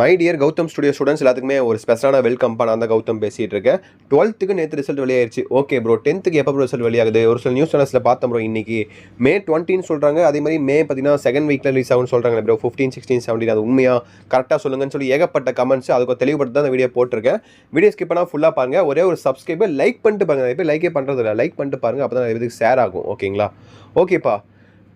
My dear Gautham studio students எல்லாத்துக்குமே ஒரு ஸ்பெஷலான வெல்கம் நான் தான் கௌதம் பேசிகிட்டு இருக்கேன். 12th நேற்று ரிசல்ட் வெளியாயிருச்சு. ஓகே ப்ரோ, 10th எப்போ ரிசல்ட் வெளியாகுது? ஒரு சில நியூஸ் சேனல்ஸில் பார்த்தோம் ப்ரோ. இன்னைக்கு May 20 சொல்கிறாங்க. அதே மாதிரி மே பார்த்தீங்கன்னா செகண்ட் வீக்கில் ரிலீஸ் ஆகும்னு சொல்கிறாங்க ப்ரோ. 15, 16, 17 அது உண்மையாக கரெக்டாக சொல்லுங்கன்னு சொல்லி ஏகப்பட்ட கமெண்ட்ஸ். அதுக்கு தெளிவுபடுத்தி தான் அந்த வீடியோ போட்டிருக்கேன். வீடியோ ஸ்கிப் பண்ணால் ஃபுல்லாக பாருங்கள். ஒரே ஒரு சப்ஸ்கிரைபை லைக் பண்ணிட்டு பாருங்கள். எப்போ லைக்கே பண்ணுறது இல்லை, லைக் பண்ணிட்டு பாருங்கள். அப்போ தான் இதுக்கு ஷேர் ஆகும். ஓகேங்களா? ஓகேப்பா.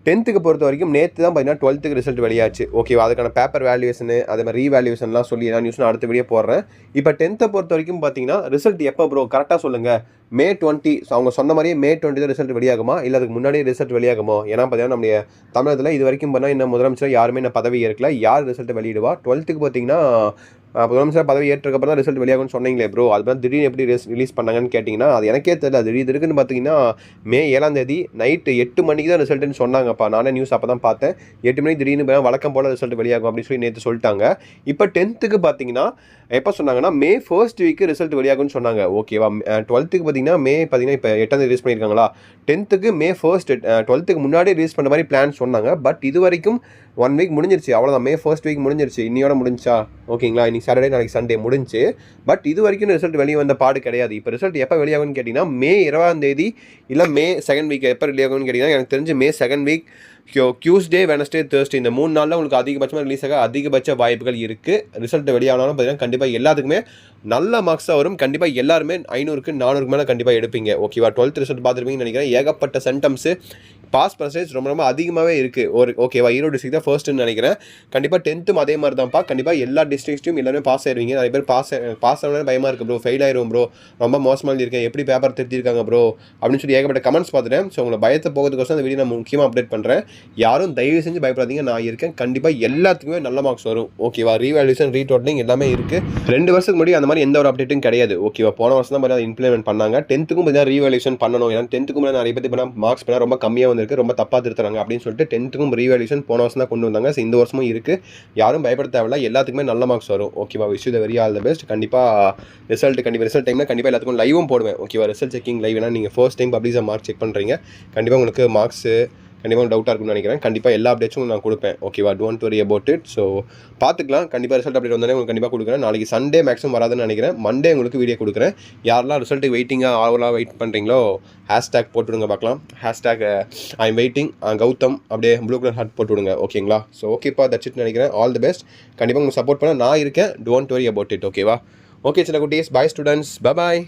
10th பொறுத்த வரைக்கும் நேற்று தான் பார்த்தீங்கன்னா 12th ரிசல்ட் வெளியாச்சு. ஓகேவா? அதுக்கான பேப்பர் வேல்யூவேஷனு அதே மாதிரி ரீவேல்யூஷன்லாம் சொல்லி நான் நியூஸ் அடுத்த வீடியோ போடுறேன். இப்போ 10th பொறுத்த வரைக்கும் பார்த்தீங்கன்னா ரிசல்ட் எப்போ ப்ரோ கரெக்டாக சொல்லுங்கள். May 20 அவங்க சொன்ன மாதிரியே May 20 தான் ரிசல்ட் வெளியாகுமா, இல்லை அதுக்கு முன்னாடியே ரிசல்ட் வெளியாகுமோ? ஏன்னா பார்த்தீங்கன்னா நம்முடைய தமிழகத்தில் இது வரைக்கும் பண்ணால் இன்னும் முதலமைச்சர் யாருமே இன்னும் பதவி ஏற்கல. யார் ரிசல்ட் வெளியிடுவா? 12th பார்த்தீங்கன்னா முதலமைச்சர் பதவி ஏற்றக்கப்புறம் தான் ரிசல்ட் வெளியாகும்னு சொன்னீங்களே ப்ரோ, அது தான் திடீர்னு எப்படி ரிலீஸ் பண்ணாங்கன்னு கேட்டிங்கன்னா அது எனக்கே தெரியல. திடீர் இருக்குன்னு பார்த்தீங்கன்னா May 7 நைட்டு 8 மணிக்கு தான் ரிசல்ட்டுன்னு சொன்னாங்கப்பா. நானே நியூஸ் அப்போ தான் பார்த்தேன். 8 மணிக்கு திடீர்னு வழக்கம் போல் ரிசல்ட் வெளியாகும் அப்படின்னு சொல்லி நேற்று சொல்லிட்டாங்க. இப்போ 10th பார்த்தீங்கன்னா எப்போ சொன்னாங்கன்னா May 1st வீக் ரிசல்ட் வெளியாகும்னு சொன்னாங்க. ஓகேவா? 12th பார்த்தீங்கன்னா May பார்த்தீங்கன்னா இப்போ 8 ரிலீஸ் பண்ணியிருக்காங்களா. 10th May 1st 12th முன்னாடி ரிலீஸ் பண்ணுற மாதிரி பிளான் சொன்னாங்க. பட் இது வரைக்கும் 1 வீக் முடிஞ்சிருச்சு. அவ்வளோதான். May 1st வீக் முடிஞ்சிருச்சு. இன்னையோட முடிஞ்சா ஓகேங்களா? இன்னைக்கு சாட்டர்டே நாளைக்கு சண்டே முடிஞ்சு. பட் இது வரைக்கும் ரிசல்ட் வெளியே வந்த பாடு கிடையாது. இப்போ ரிசல்ட் எப்போ வெளியாகும்னு கேட்டிங்கன்னா May 20 இல்லை May 2nd வீக் எப்போ வெளியாகும்னு கேட்டிங்கன்னா எனக்கு தெரிஞ்சு May 2nd week Tuesday, Wednesday, Thursday இந்த 3 நாளில் உங்களுக்கு அதிகபட்சமாக ரிலீஸ் ஆக அதிகபட்ச வாய்ப்புகள் இருக்குது. ரிசல்ட் வெளியானாலும் பார்த்தீங்கன்னா கண்டிப்பாக எல்லாத்துக்குமே நல்ல மார்க்ஸாக வரும். கண்டிப்பாக எல்லாருமே 500க்கு 400க்கு மேலே கண்டிப்பாக எடுப்பீங்க. ஓகேவா? 12th ரிசல்ட் பார்த்துருப்பீங்கன்னு நினைக்கிறேன். ஏகப்பட்ட சென்டம்ஸு பாஸ் பர்சன்டேஜ் ரொம்ப அதிகமாகவே இருக்குது. ஒரு ஓகேவா? ஈரோடு டிஸ்ட்ரிக்ட் தான் ஃபர்ஸ்ட்டுன்னு நினைக்கிறேன். கண்டிப்பாக 10th அதே மாதிரி தான்ப்பா. கண்டிப்பாக எல்லா டிஸ்ட்ரிக்ட்ஸையும் எல்லாமே பாஸ் ஆயிடுவீங்க. நிறைய பேர் பாஸ் ஆகணும்னு பயமாக இருக்குது ப்ரோ, ஃபெயில் ஆயிரும் ப்ரோ, ரொம்ப மோசமாக இருக்கேன், எப்படி பேப்பர் திருத்திருக்காங்க ப்ரோ அப்படின்னு சொல்லி ஏகப்பட்ட கமெண்ட்ஸ் பார்த்துட்டேன். ஸோ உங்களை பயத்தை போகிறதுக்கோசம் அந்த வீடியோ நான் முக்கியமாக அப்டேட் பண்ணுறேன். யாரும் தயவு செஞ்சு பயப்படாதீங்க, நான் இருக்கேன். கண்டிப்பாக எல்லாத்துக்குமே நல்ல மார்க்ஸ் வரும். ஓகேவா? ரீவேல்யூஷன், ரீடோட்டலிங் எல்லாமே இருக்குது. 2 வருஷத்துக்கு முன்னாடி அந்த மாதிரி எந்த ஒரு அப்டேட்டும் கிடையாது. ஓகேவா? போன வருஷம் தான் பார்த்தீங்கன்னா இம்ப்ளிமெண்ட் பண்ணாங்க. 10th பார்த்தீங்கன்னா ரீவேல்யூஷன் பண்ணணும். ஏன்னா 10th முன்னாடி நிறைய பேர் பண்ணால் மார்க்ஸ் பண்ணால் ரொம்ப கம்மியாக வந்திருக்கு, ரொம்ப தப்பாக திருத்துறாங்க அப்படின்னு சொல்லிட்டு 10th ரீவேல்யூஷன் போன வருஷம் தான் கொண்டு வந்தாங்க. ஸோ இந்த வருஷமும் இருக்குது. யாரும் பயப்பட தேவையில்ல, எல்லாத்துக்குமே நல்ல மார்க்ஸ் வரும். ஓகேவா? Wish the very all the best. கண்டிப்பாக ரிசல்ட் டைமில் கண்டிப்பாக எல்லாத்துக்கும் லைவும் போடுவேன். ஓகேவா? Result checking live. ஏன்னா நீங்கள் ஃபர்ஸ்ட் டைம் பப்ளிஷாக மார்க் செக் பண்ணுறீங்க. கண்டிப்பாக உங்களுக்கு மார்க்ஸு கண்டிப்பாக டவுட்டாக இருக்கும்னு நினைக்கிறேன். கண்டிப்பாக எல்லா அப்டேட்ஸும் நான் கொடுப்பேன். ஓகேவா? Don't worry about it. So பார்த்துக்கலாம். கண்டிப்பாக ரிசல்ட் அப்டேட் வந்தாலே உங்களுக்கு கண்டிப்பாக கொடுக்குறேன். நாளைக்கு சண்டே மேக்ஸிமம் வராதுன்னு நினைக்கிறேன். மண்டே உங்களுக்கு வீடியோ கொடுக்குறேன். யாரெல்லாம் ரிசல்ட்டு வெயிட்டிங்காக ஆவலாக வெயிட் பண்ணுறீங்களோ ஹேஷ்டேக் போட்டுவிடுங்க பார்க்கலாம். Hashtag I am waiting Gautham அப்படியே ப்ளூ கலர் ஹார்ட் போட்டு விடுங்க. ஓகேங்களா? ஸோ ஓகேப்பா, தட்ஸ் இட் நினைக்கிறேன். All the best. கண்டிப்பாக உங்களுக்கு சப்போர்ட் பண்ண நான் இருக்கேன். Don't worry about it. ஓகேவா? ஓகே சில குட்டீஸ், பாய் ஸ்டூடெண்ட்ஸ், பாய்.